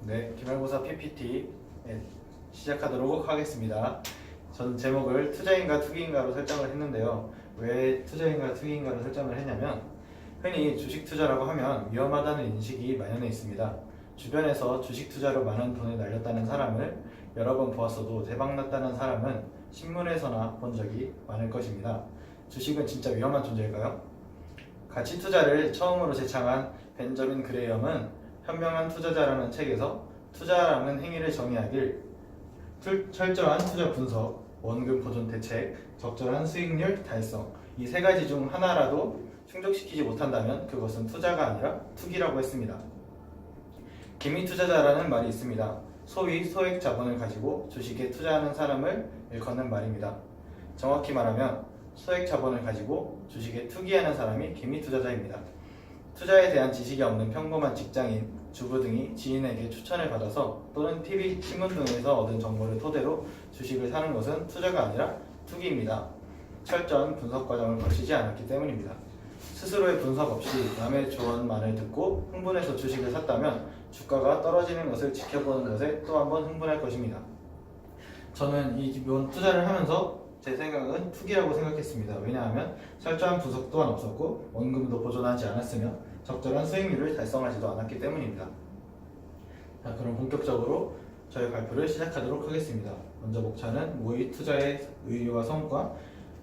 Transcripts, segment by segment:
네, 기말고사 PPT 시작하도록 하겠습니다. 전 제목을 투자인가 투기인가로 설정을 했는데요. 왜 투자인가 투기인가로 설정을 했냐면 흔히 주식 투자라고 하면 위험하다는 인식이 만연해 있습니다. 주변에서 주식 투자로 많은 돈을 날렸다는 사람을 여러 번 보았어도 대박났다는 사람은 신문에서나 본 적이 많을 것입니다. 주식은 진짜 위험한 존재일까요? 가치 투자를 처음으로 제창한 벤저민 그레이엄은 현명한 투자자라는 책에서 투자라는 행위를 정의하길 철저한 투자 분석, 원금 보존 대책, 적절한 수익률 달성 이 세 가지 중 하나라도 충족시키지 못한다면 그것은 투자가 아니라 투기라고 했습니다. 기미 투자자라는 말이 있습니다. 소위 소액 자본을 가지고 주식에 투자하는 사람을 일컫는 말입니다. 정확히 말하면 소액 자본을 가지고 주식에 투기하는 사람이 기미 투자자입니다. 투자에 대한 지식이 없는 평범한 직장인, 주부 등이 지인에게 추천을 받아서 또는 TV, 신문 등에서 얻은 정보를 토대로 주식을 사는 것은 투자가 아니라 투기입니다. 철저한 분석 과정을 거치지 않았기 때문입니다. 스스로의 분석 없이 남의 조언만을 듣고 흥분해서 주식을 샀다면 주가가 떨어지는 것을 지켜보는 것에 또 한 번 흥분할 것입니다. 저는 이번 투자를 하면서 제 생각은 투기라고 생각했습니다. 왜냐하면 철저한 분석 또한 없었고 원금도 보존하지 않았으며 적절한 수익률을 달성하지도 않았기 때문입니다. 자, 그럼 본격적으로 저의 발표를 시작하도록 하겠습니다. 먼저 목차는 모의 투자의 의의와 성과,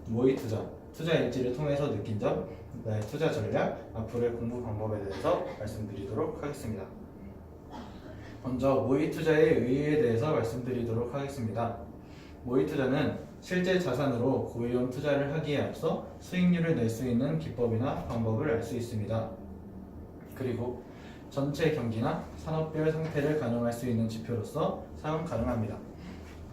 모의 투자, 투자 일지를 통해서 느낀 점, 나의 투자 전략, 앞으로의 공부 방법에 대해서 말씀드리도록 하겠습니다. 먼저 모의 투자의 의의에 대해서 말씀드리도록 하겠습니다. 모의 투자는 실제 자산으로 고위험 투자를 하기에 앞서 수익률을 낼 수 있는 기법이나 방법을 알 수 있습니다. 그리고 전체 경기나 산업별 상태를 가늠할 수 있는 지표로서 사용 가능합니다.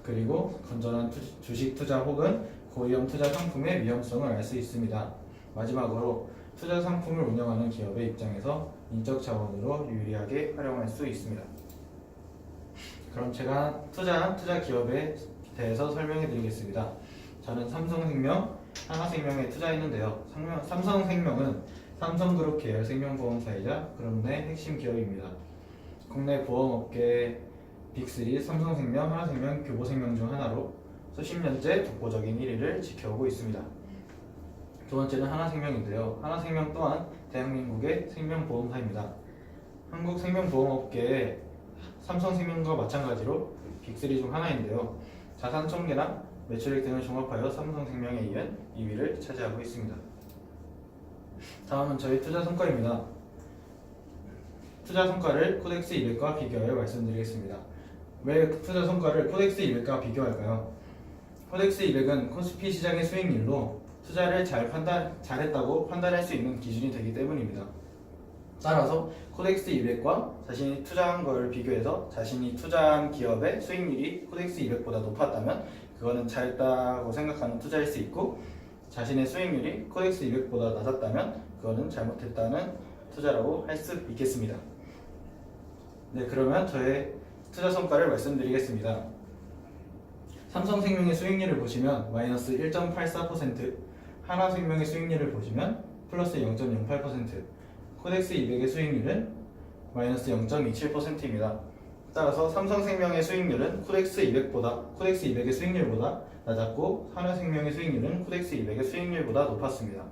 그리고 건전한 주식 투자 혹은 고위험 투자 상품의 위험성을 알 수 있습니다. 마지막으로 투자 상품을 운영하는 기업의 입장에서 인적 자원으로 유리하게 활용할 수 있습니다. 그럼 제가 투자한 투자 기업에 대해서 설명해 드리겠습니다. 저는 삼성생명, 하나생명에 투자했는데요. 삼성생명은 삼성그룹 계열 생명보험사이자 그룹 내 핵심 기업입니다. 국내 보험업계 빅3 삼성생명, 하나생명, 교보생명 중 하나로 수십 년째 독보적인 1위를 지켜오고 있습니다. 두 번째는 하나생명인데요. 하나생명 또한 대한민국의 생명보험사입니다. 한국 생명보험업계의 삼성생명과 마찬가지로 빅3 중 하나인데요. 자산 총계나 매출액 등을 종합하여 삼성생명에 이은 2위를 차지하고 있습니다. 다음은 저희 투자 성과입니다. 투자 성과를 코덱스 200과 비교하여 말씀드리겠습니다. 왜 투자 성과를 코덱스 200과 비교할까요? 코덱스 200은 코스피 시장의 수익률로 투자를 잘했다고 판단할 수 있는 기준이 되기 때문입니다. 따라서 코덱스 200과 자신이 투자한 것을 비교해서 자신이 투자한 기업의 수익률이 코덱스 200보다 높았다면 그거는 잘했다고 생각하는 투자일 수 있고, 자신의 수익률이 코덱스 200보다 낮았다면 그거는 잘못했다는 투자라고 할 수 있겠습니다. 네, 그러면 저의 투자 성과를 말씀드리겠습니다. 삼성생명의 수익률을 보시면 마이너스 1.84%, 하나생명의 수익률을 보시면 플러스 0.08%, 코덱스 200의 수익률은 마이너스 0.27%입니다. 따라서 삼성생명의 수익률은 코덱스 200의 수익률보다 낮았고 하나생명의 수익률은 코덱스 200의 수익률보다 높았습니다.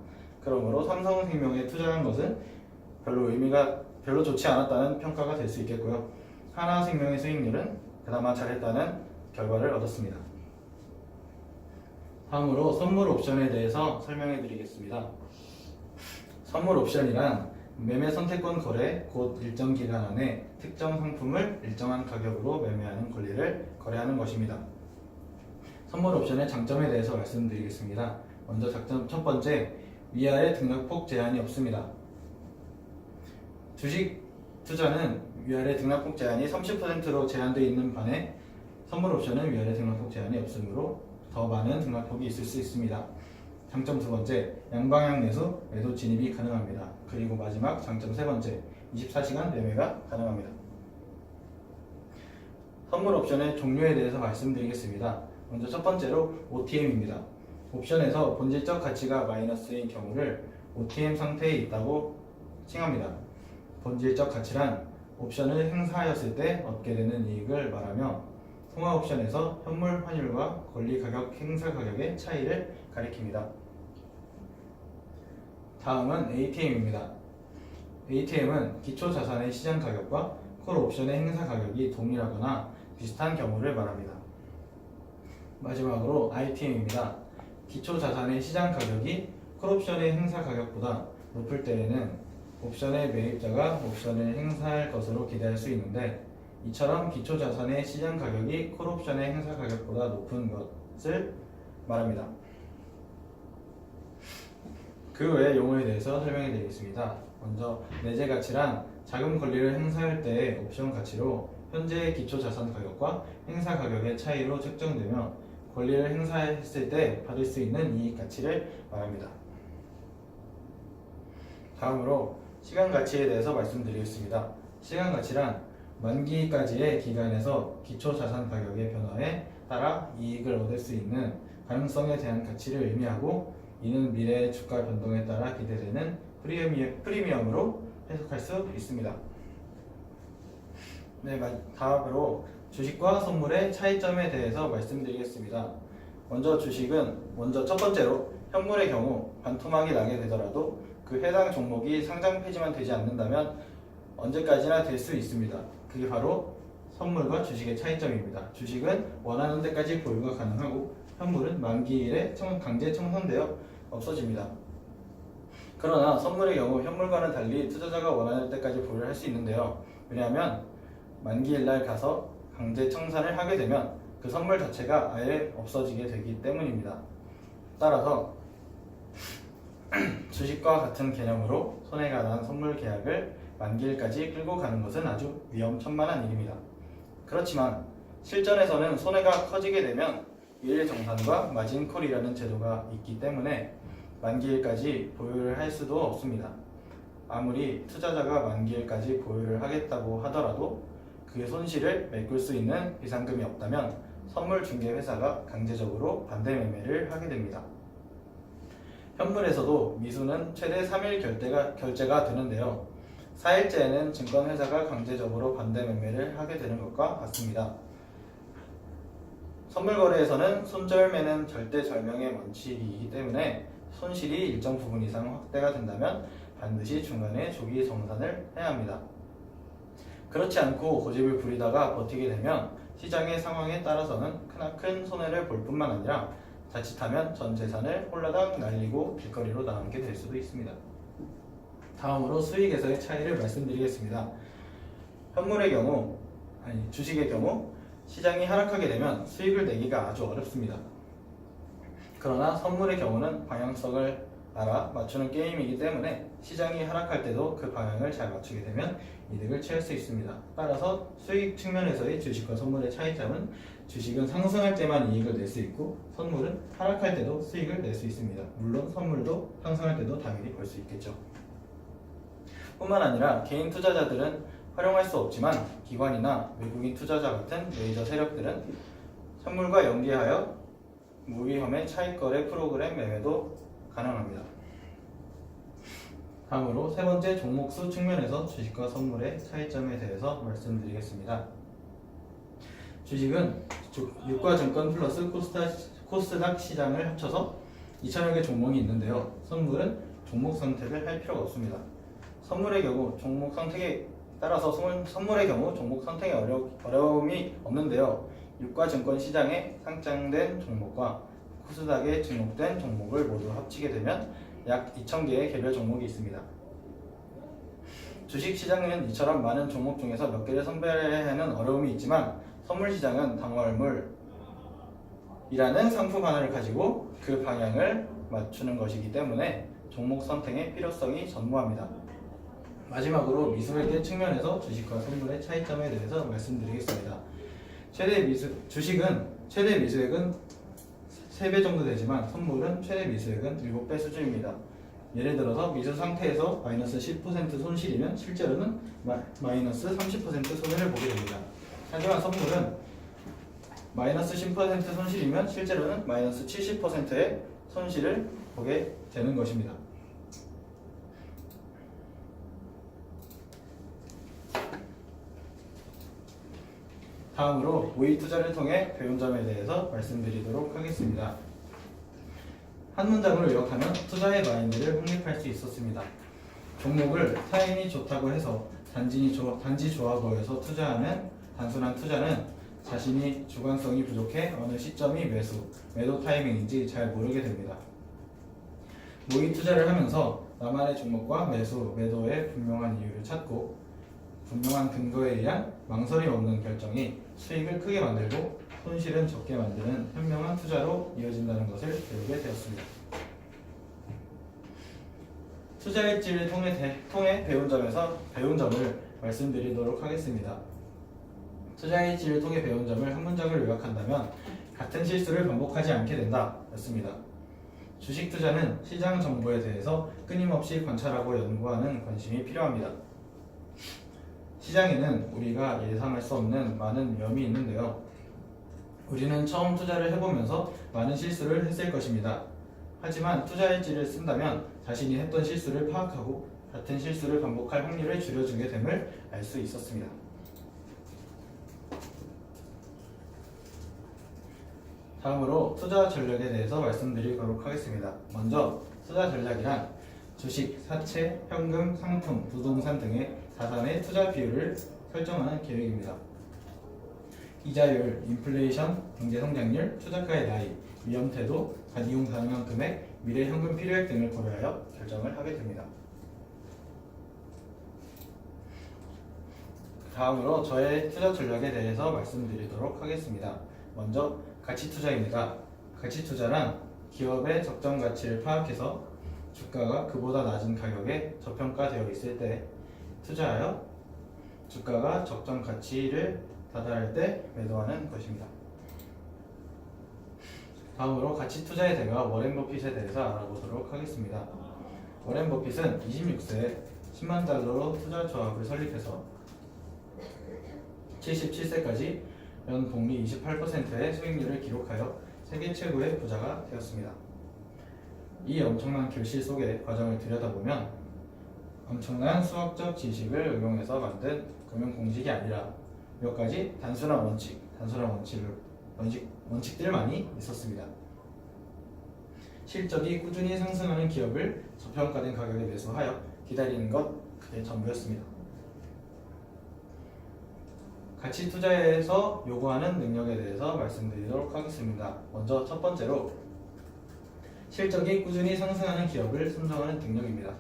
그러므로 삼성생명에 투자한 것은 별로 좋지 않았다는 평가가 될 수 있겠고요. 하나생명의 수익률은 그나마 잘했다는 결과를 얻었습니다. 다음으로 선물 옵션에 대해서 설명해 드리겠습니다. 선물 옵션이란 매매 선택권 거래, 곧 일정 기간 안에 특정 상품을 일정한 가격으로 매매하는 권리를 거래하는 것입니다. 선물 옵션의 장점에 대해서 말씀드리겠습니다. 먼저 장점 첫 번째, 위아래 등락폭 제한이 없습니다. 주식 투자는 위아래 등락폭 제한이 30%로 제한되어 있는 반해 선물 옵션은 위아래 등락폭 제한이 없으므로 더 많은 등락폭이 있을 수 있습니다. 장점 두 번째, 양방향 매수, 매도 진입이 가능합니다. 그리고 마지막 장점 세 번째, 24시간 매매가 가능합니다. 선물 옵션의 종류에 대해서 말씀드리겠습니다. 먼저 첫 번째로 OTM입니다. 옵션에서 본질적 가치가 마이너스인 경우를 OTM 상태에 있다고 칭합니다. 본질적 가치란 옵션을 행사하였을 때 얻게 되는 이익을 말하며 통화옵션에서 현물 환율과 권리 가격 행사 가격의 차이를 가리킵니다. 다음은 ATM입니다. ATM은 기초 자산의 시장 가격과 콜옵션의 행사 가격이 동일하거나 비슷한 경우를 말합니다. 마지막으로 ITM입니다. 기초 자산의 시장 가격이 콜옵션의 행사 가격보다 높을 때에는 옵션의 매입자가 옵션을 행사할 것으로 기대할 수 있는데, 이처럼 기초 자산의 시장 가격이 콜옵션의 행사 가격보다 높은 것을 말합니다. 그 외의 용어에 대해서 설명해 드리겠습니다. 먼저 내재 가치란 자금 권리를 행사할 때의 옵션 가치로 현재의 기초 자산 가격과 행사 가격의 차이로 측정되며 권리를 행사했을 때 받을 수 있는 이익 가치를 말합니다. 다음으로 시간 가치에 대해서 말씀드리겠습니다. 시간 가치란 만기까지의 기간에서 기초 자산 가격의 변화에 따라 이익을 얻을 수 있는 가능성에 대한 가치를 의미하고, 이는 미래의 주가 변동에 따라 기대되는 프리미엄으로 해석할 수 있습니다. 네, 다음으로 주식과 선물의 차이점에 대해서 말씀드리겠습니다. 먼저 첫 번째로 현물의 경우 반토막이 나게 되더라도 그 해당 종목이 상장 폐지만 되지 않는다면 언제까지나 될 수 있습니다. 그게 바로 선물과 주식의 차이점입니다. 주식은 원하는 데까지 보유가 가능하고 현물은 만기일에 강제 청산되어 없어집니다. 그러나 선물의 경우 현물과는 달리 투자자가 원하는 때까지 보유를 할 수 있는데요. 왜냐하면 만기일날 가서 강제 청산을 하게 되면 그 선물 자체가 아예 없어지게 되기 때문입니다. 따라서 주식과 같은 개념으로 손해가 난 선물 계약을 만기일까지 끌고 가는 것은 아주 위험천만한 일입니다. 그렇지만 실전에서는 손해가 커지게 되면 일정산과 마진콜이라는 제도가 있기 때문에 만기일까지 보유를 할 수도 없습니다. 아무리 투자자가 만기일까지 보유를 하겠다고 하더라도 그 손실을 메꿀 수 있는 비상금이 없다면 선물 중개 회사가 강제적으로 반대 매매를 하게 됩니다. 현물에서도 미수는 최대 3일 결제가 되는데요. 4일째에는 증권회사가 강제적으로 반대 매매를 하게 되는 것과 같습니다. 선물 거래에서는 손절매는 절대절명의 원칙이기 때문에 손실이 일정 부분 이상 확대가 된다면 반드시 중간에 조기 정산을 해야 합니다. 그렇지 않고 고집을 부리다가 버티게 되면 시장의 상황에 따라서는 크나큰 손해를 볼 뿐만 아니라 자칫하면 전 재산을 홀라당 날리고 길거리로 나가게 될 수도 있습니다. 다음으로 수익에서의 차이를 말씀드리겠습니다. 주식의 경우 시장이 하락하게 되면 수익을 내기가 아주 어렵습니다. 그러나 선물의 경우는 방향성을 알아 맞추는 게임이기 때문에 시장이 하락할 때도 그 방향을 잘 맞추게 되면 이득을 취할 수 있습니다. 따라서 수익 측면에서의 주식과 선물의 차이점은 주식은 상승할 때만 이익을 낼 수 있고 선물은 하락할 때도 수익을 낼 수 있습니다. 물론 선물도 상승할 때도 당연히 벌 수 있겠죠. 뿐만 아니라 개인 투자자들은 활용할 수 없지만 기관이나 외국인 투자자 같은 메이저 세력들은 선물과 연계하여 무위험의 차익거래 프로그램 매매도 가능합니다. 다음으로 세 번째 종목수 측면에서 주식과 선물의 차이점에 대해서 말씀드리겠습니다. 주식은 유가증권 플러스 코스닥 시장을 합쳐서 2,000여 개 종목이 있는데요. 선물은 종목 선택을 할 필요가 없습니다. 선물의 경우 종목 선택에 따라서 선물의 경우 종목 선택에 어려움이 없는데요. 유가증권 시장에 상장된 종목과 코스닥에 등록된 종목을 모두 합치게 되면 약 2,000개의 개별 종목이 있습니다. 주식시장은 이처럼 많은 종목 중에서 몇 개를 선별해야 하는 어려움이 있지만 선물시장은 당월물이라는 상품 하나를 가지고 그 방향을 맞추는 것이기 때문에 종목 선택의 필요성이 전무합니다. 마지막으로 미수액의 측면에서 주식과 선물의 차이점에 대해서 말씀드리겠습니다. 주식은 최대 미수액은 3배 정도 되지만 선물은 최대 미수액은 7배 수준입니다. 예를 들어서 미수 상태에서 마이너스 10% 손실이면 실제로는 마이너스 30% 손해를 보게 됩니다. 하지만 선물은 마이너스 10% 손실이면 실제로는 마이너스 70%의 손실을 보게 되는 것입니다. 다음으로 모의 투자를 통해 배운 점에 대해서 말씀드리도록 하겠습니다. 한 문장으로 요약하면 투자의 마인드를 확립할 수 있었습니다. 종목을 타임이 좋다고 해서 단지 좋아 보여서 투자하는 단순한 투자는 자신이 주관성이 부족해 어느 시점이 매도 타이밍인지 잘 모르게 됩니다. 모의 투자를 하면서 나만의 종목과 매도의 분명한 이유를 찾고 분명한 근거에 의한 망설임 없는 결정이 수익을 크게 만들고 손실은 적게 만드는 현명한 투자로 이어진다는 것을 배우게 되었습니다. 투자 일지를 통해 배운 점을 말씀드리도록 하겠습니다. 투자 일지를 통해 배운 점을 한 문장을 요약한다면 같은 실수를 반복하지 않게 된다 였습니다. 주식 투자는 시장 정보에 대해서 끊임없이 관찰하고 연구하는 관심이 필요합니다. 시장에는 우리가 예상할 수 없는 많은 위험이 있는데요. 우리는 처음 투자를 해보면서 많은 실수를 했을 것입니다. 하지만 투자 일지를 쓴다면 자신이 했던 실수를 파악하고 같은 실수를 반복할 확률을 줄여주게 됨을 알 수 있었습니다. 다음으로 투자 전략에 대해서 말씀드리도록 하겠습니다. 먼저 투자 전략이란 주식, 사채, 현금, 상품, 부동산 등의 자산의 투자 비율을 설정하는 계획입니다. 이자율, 인플레이션, 경제 성장률, 투자가의 나이, 위험 태도, 이용 가능한 금액, 미래 현금 필요액 등을 고려하여 결정을 하게 됩니다. 다음으로 저의 투자 전략에 대해서 말씀드리도록 하겠습니다. 먼저 가치 투자입니다. 가치 투자란 기업의 적정 가치를 파악해서 주가가 그보다 낮은 가격에 저평가되어 있을 때 투자하여 주가가 적정 가치를 다다를 때 매도하는 것입니다. 다음으로 가치 투자의 대가 워렌 버핏에 대해서 알아보도록 하겠습니다. 워렌 버핏은 26세에 10만 달러로 투자 조합을 설립해서 77세까지 연 복리 28%의 수익률을 기록하여 세계 최고의 부자가 되었습니다. 이 엄청난 결실 속의 과정을 들여다보면 엄청난 수학적 지식을 응용해서 만든 금융 공식이 아니라 몇 가지 단순한 원칙들만이 있었습니다. 실적이 꾸준히 상승하는 기업을 저평가된 가격에 매수하여 기다리는 것, 그게 전부였습니다. 가치 투자에서 요구하는 능력에 대해서 말씀드리도록 하겠습니다. 먼저 첫 번째로 실적이 꾸준히 상승하는 기업을 선정하는 능력입니다.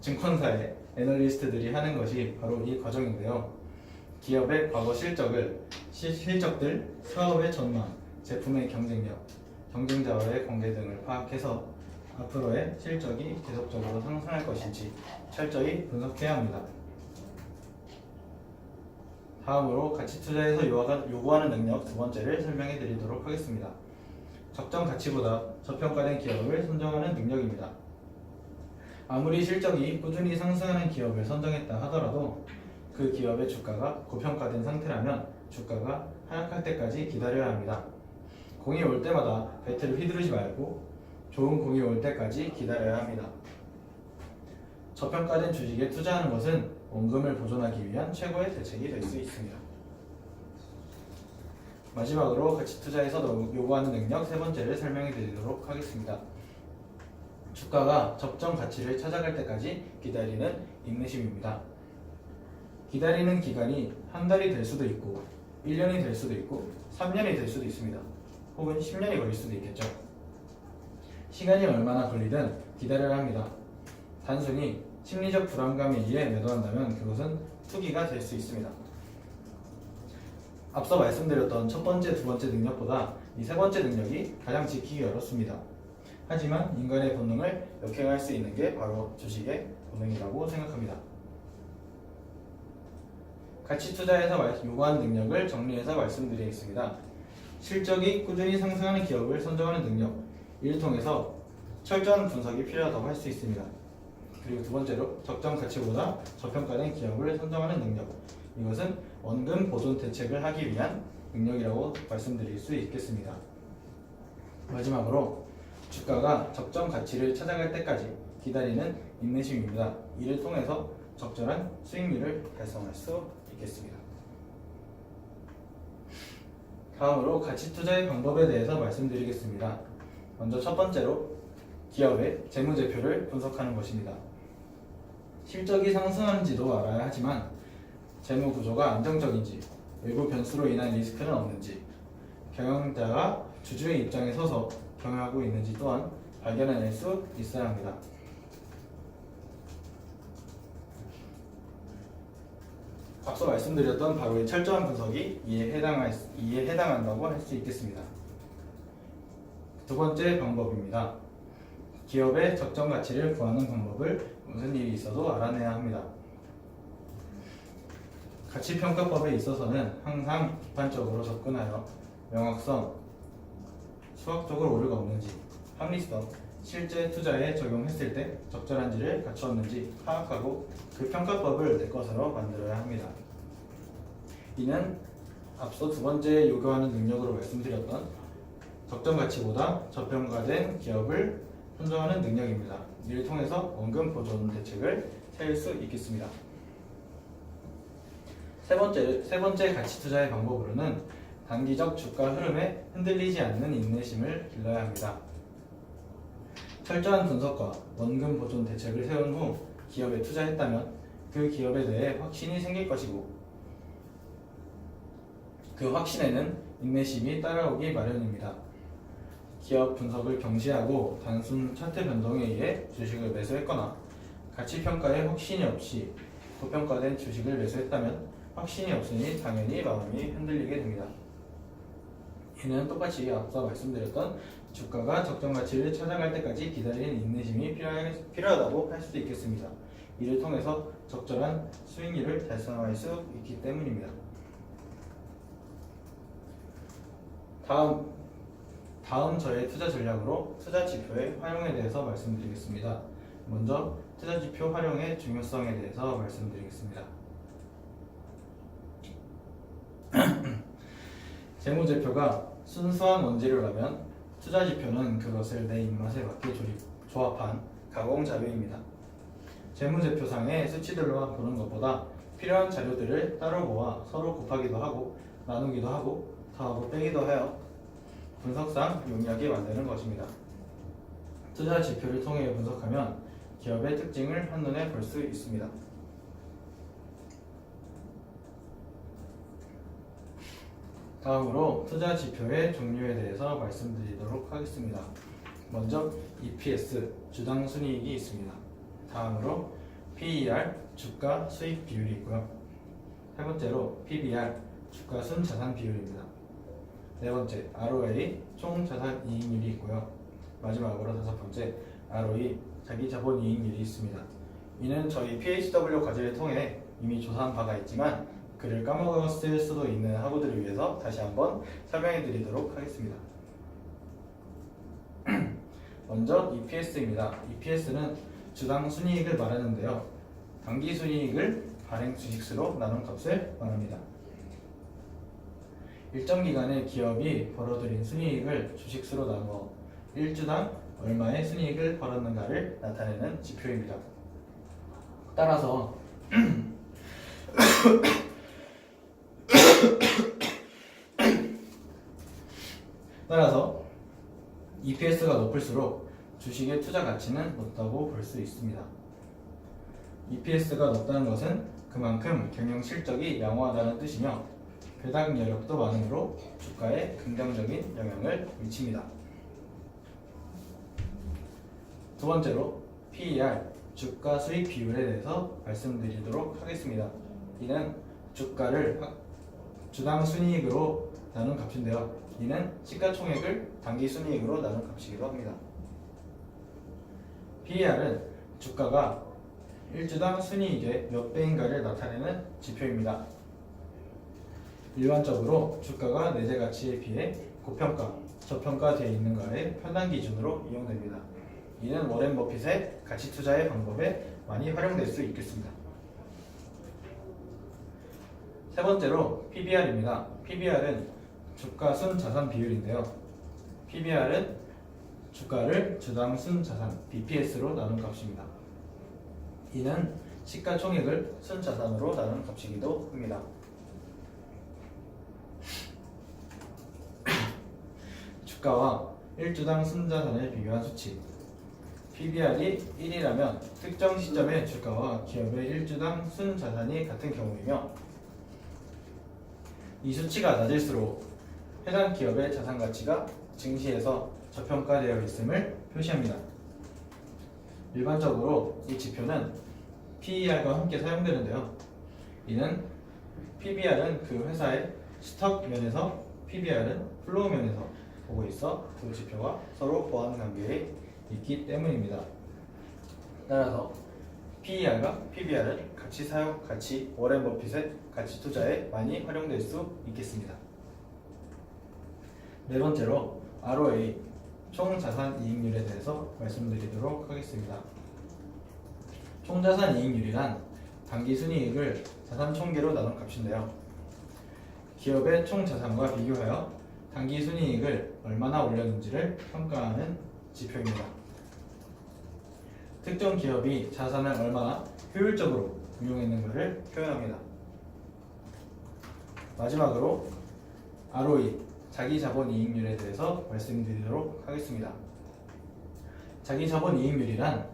증권사의 애널리스트들이 하는 것이 바로 이 과정인데요. 기업의 과거 실적들, 사업의 전망, 제품의 경쟁력, 경쟁자와의 관계 등을 파악해서 앞으로의 실적이 계속적으로 상승할 것인지 철저히 분석해야 합니다. 다음으로 가치 투자에서 요구하는 능력 두 번째를 설명해 드리도록 하겠습니다. 적정 가치보다 저평가된 기업을 선정하는 능력입니다. 아무리 실적이 꾸준히 상승하는 기업을 선정했다 하더라도 그 기업의 주가가 고평가된 상태라면 주가가 하락할 때까지 기다려야 합니다. 공이 올 때마다 배트를 휘두르지 말고 좋은 공이 올 때까지 기다려야 합니다. 저평가된 주식에 투자하는 것은 원금을 보존하기 위한 최고의 대책이 될 수 있습니다. 마지막으로 가치 투자에서 요구하는 능력 세 번째를 설명해 드리도록 하겠습니다. 주가가 적정 가치를 찾아갈 때까지 기다리는 인내심입니다. 기다리는 기간이 한 달이 될 수도 있고 1년이 될 수도 있고 3년이 될 수도 있습니다. 혹은 10년이 걸릴 수도 있겠죠. 시간이 얼마나 걸리든 기다려야 합니다. 단순히 심리적 불안감에 의해 매도한다면 그것은 투기가 될 수 있습니다. 앞서 말씀드렸던 첫 번째, 두 번째 능력보다 이 세 번째 능력이 가장 지키기 어렵습니다. 하지만 인간의 본능을 역행할 수 있는 게 바로 주식의 본능이라고 생각합니다. 가치 투자에서 요구하는 능력을 정리해서 말씀드리겠습니다. 실적이 꾸준히 상승하는 기업을 선정하는 능력, 이를 통해서 철저한 분석이 필요하다고 할 수 있습니다. 그리고 두 번째로 적정 가치보다 저평가된 기업을 선정하는 능력, 이것은 원금 보존 대책을 하기 위한 능력이라고 말씀드릴 수 있겠습니다. 마지막으로 주가가 적정 가치를 찾아갈 때까지 기다리는 인내심입니다. 이를 통해서 적절한 수익률을 달성할 수 있겠습니다. 다음으로 가치 투자의 방법에 대해서 말씀드리겠습니다. 먼저 첫 번째로 기업의 재무제표를 분석하는 것입니다. 실적이 상승하는지도 알아야 하지만 재무 구조가 안정적인지, 외부 변수로 인한 리스크는 없는지, 경영자가 주주의 입장에 서서 경영하고 있는지 또한 발견해낼 수 있어야 합니다. 앞서 말씀드렸던 바로 이 철저한 분석이 이에 해당한다고 할 수 있겠습니다. 두 번째 방법입니다. 기업의 적정 가치를 구하는 방법을 무슨 일이 있어도 알아내야 합니다. 가치평가법에 있어서는 항상 비판적으로 접근하여 명확성, 수학적으로 오류가 없는지, 합리성, 실제 투자에 적용했을 때 적절한지를 갖추었는지 파악하고 그 평가법을 내 것으로 만들어야 합니다. 이는 앞서 두 번째 요구하는 능력으로 말씀드렸던 적정 가치보다 저평가된 기업을 선정하는 능력입니다. 이를 통해서 원금 보존 대책을 세울 수 있겠습니다. 세 번째 가치 투자의 방법으로는 단기적 주가 흐름에 흔들리지 않는 인내심을 길러야 합니다. 철저한 분석과 원금 보존 대책을 세운 후 기업에 투자했다면 그 기업에 대해 확신이 생길 것이고 그 확신에는 인내심이 따라오기 마련입니다. 기업 분석을 경시하고 단순 차트 변동에 의해 주식을 매수했거나 가치평가에 확신이 없이 고평가된 주식을 매수했다면 확신이 없으니 당연히 마음이 흔들리게 됩니다. 이는 똑같이 앞서 말씀드렸던 주가가 적정 가치를 찾아갈 때까지 기다리는 인내심이 필요하다고 할 수도 있겠습니다. 이를 통해서 적절한 수익률을 달성할 수 있기 때문입니다. 다음 저의 투자 전략으로 투자 지표의 활용에 대해서 말씀드리겠습니다. 먼저 투자 지표 활용의 중요성에 대해서 말씀드리겠습니다. 재무제표가 순수한 원재료라면 투자 지표는 그것을 내 입맛에 맞게 조합한 가공 자료입니다. 재무제표상의 수치들로만 보는 것보다 필요한 자료들을 따로 모아 서로 곱하기도 하고 나누기도 하고 더하고 빼기도 하여 분석상 용이하게 만드는 것입니다. 투자 지표를 통해 분석하면 기업의 특징을 한눈에 볼 수 있습니다. 다음으로 투자 지표의 종류에 대해서 말씀드리도록 하겠습니다. 먼저 EPS, 주당 순이익이 있습니다. 다음으로 PER, 주가 수익 비율이 있고요. 세 번째로 PBR, 주가 순 자산 비율입니다. 네 번째, ROA, 총 자산 이익률이 있고요. 마지막으로 다섯 번째, ROE, 자기 자본 이익률이 있습니다. 이는 저희 PHW 과제를 통해 이미 조사한 바가 있지만 글을 까먹었을 수도 있는 학우들을 위해서 다시 한번 설명해 드리도록 하겠습니다. 먼저 EPS입니다. EPS는 주당 순이익을 말하는데요. 당기 순이익을 발행 주식수로 나눈 값을 말합니다. 일정 기간에 기업이 벌어들인 순이익을 주식수로 나누어 1주당 얼마의 순이익을 벌었는가를 나타내는 지표입니다. 따라서 EPS가 높을수록 주식의 투자 가치는 높다고 볼 수 있습니다. EPS가 높다는 것은 그만큼 경영 실적이 양호하다는 뜻이며 배당 여력도 많으므로 주가에 긍정적인 영향을 미칩니다. 두 번째로 PER, 주가 수익 비율에 대해서 말씀드리도록 하겠습니다. 이는 주가를 주당 순이익으로 나눈 값인데요. 이는 시가총액을 당기 순이익으로 나눈 값이기도 합니다. PER은 주가가 1주당 순이익의 몇 배인가를 나타내는 지표입니다. 일반적으로 주가가 내재 가치에 비해 고평가, 저평가되어 있는가의 판단 기준으로 이용됩니다. 이는 워렌 버핏의 가치 투자의 방법에 많이 활용될 수 있겠습니다. 세 번째로 PBR입니다. PBR은 주가 순 자산 비율인데요. PBR은 주가를 주당 순자산 BPS로 나눈 값입니다. 이는 시가총액을 순자산으로 나눈 값이기도 합니다. 주가와 1주당 순자산을 비교한 수치 PBR이 1이라면 특정 시점의 주가와 기업의 1주당 순자산이 같은 경우이며 이 수치가 낮을수록 해당 기업의 자산 가치가 증시에서 저평가되어 있음을 표시합니다. 일반적으로 이 지표는 PER과 함께 사용되는데요. 이는 PBR은 그 회사의 스톡 면에서 PBR은 플로우 면에서 보고 있어 두 지표가 서로 보완 관계에 있기 때문입니다. 따라서 PER과 PBR은 가치 사용, 가치 워렌 버핏의 가치 투자에 많이 활용될 수 있겠습니다. 네 번째로 ROA 총 자산 이익률에 대해서 말씀드리도록 하겠습니다. 총 자산 이익률이란 당기 순이익을 자산 총계로 나눈 값인데요. 기업의 총 자산과 비교하여 당기 순이익을 얼마나 올렸는지를 평가하는 지표입니다. 특정 기업이 자산을 얼마나 효율적으로 운용했는가를 표현합니다. 마지막으로 ROE 자기자본이익률에 대해서 말씀드리도록 하겠습니다. 자기자본이익률이란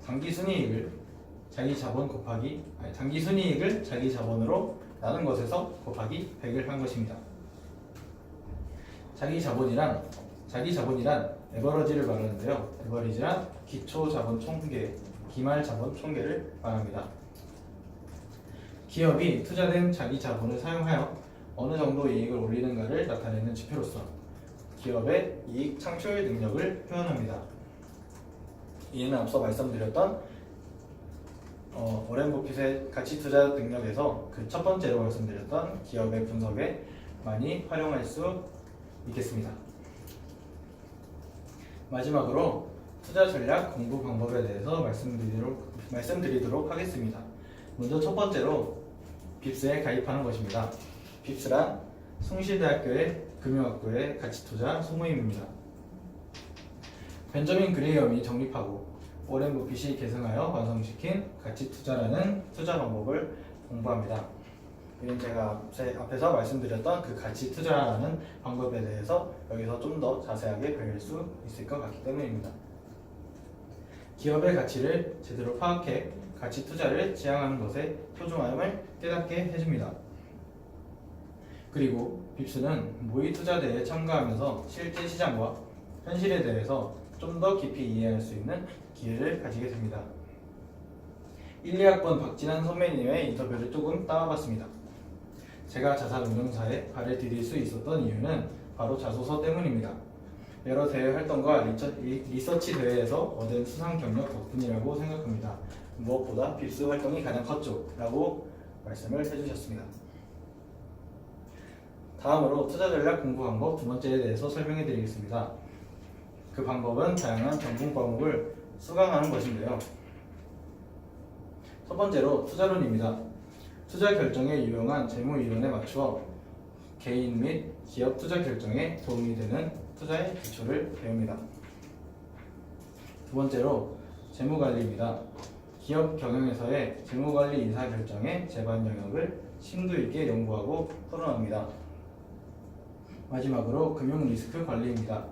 당기순이익을 자기자본으로 나눈 것에서 곱하기 100을 한 것입니다. 자기자본이란 에버러지를 말하는데요. 에버리지란 기초자본 총계, 기말자본 총계를 말합니다. 기업이 투자된 자기 자본을 사용하여 어느 정도 이익을 올리는가를 나타내는 지표로서 기업의 이익 창출 능력을 표현합니다. 이는 앞서 말씀드렸던 워렌 버핏의 가치 투자 능력에서 그 첫 번째로 말씀드렸던 기업의 분석에 많이 활용할 수 있겠습니다. 마지막으로 투자 전략 공부 방법에 대해서 말씀드리도록 하겠습니다. 먼저 첫 번째로 빕스에 가입하는 것입니다. 빕스란 숭실대학교의 금융학부의 가치투자 소모임입니다. 벤저민 그레이엄이 정립하고 워렌 버핏이 계승하여 완성시킨 가치투자라는 투자 방법을 공부합니다. 이는 제가 앞에서 말씀드렸던 그 가치투자라는 방법에 대해서 여기서 좀 더 자세하게 배울 수 있을 것 같기 때문입니다. 기업의 가치를 제대로 파악해 가치투자를 지향하는 것에 소중함을 깨닫게 해줍니다. 그리고 빕스는 모의 투자대회에 참가하면서 실제 시장과 현실에 대해서 좀 더 깊이 이해할 수 있는 기회를 가지게 됩니다. 1, 2학번 박진환 선배님의 인터뷰를 조금 따와봤습니다. 제가 자산운용사에 발을 디딜 수 있었던 이유는 바로 자소서 때문입니다. 여러 대회 활동과 리서치 대회에서 얻은 수상 경력 덕분이라고 생각합니다. 무엇보다 빕스 활동이 가장 컸죠 라고 말씀을 해주셨습니다. 다음으로 투자 전략 공부 방법 두 번째에 대해서 설명해 드리겠습니다. 그 방법은 다양한 전공 과목을 수강하는 것인데요. 첫 번째로 투자론입니다. 투자 결정에 유용한 재무 이론에 맞추어 개인 및 기업 투자 결정에 도움이 되는 투자의 기초를 배웁니다. 두 번째로 재무관리입니다. 기업 경영에서의 재무관리 의사결정의 제반 영역을 심도 있게 연구하고 토론합니다. 마지막으로 금융리스크 관리입니다.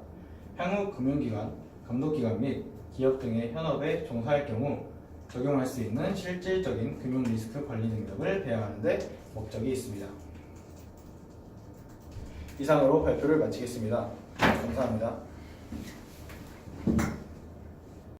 향후 금융기관, 감독기관 및 기업 등의 현업에 종사할 경우 적용할 수 있는 실질적인 금융리스크 관리 능력을 배양하는 데 목적이 있습니다. 이상으로 발표를 마치겠습니다. 감사합니다.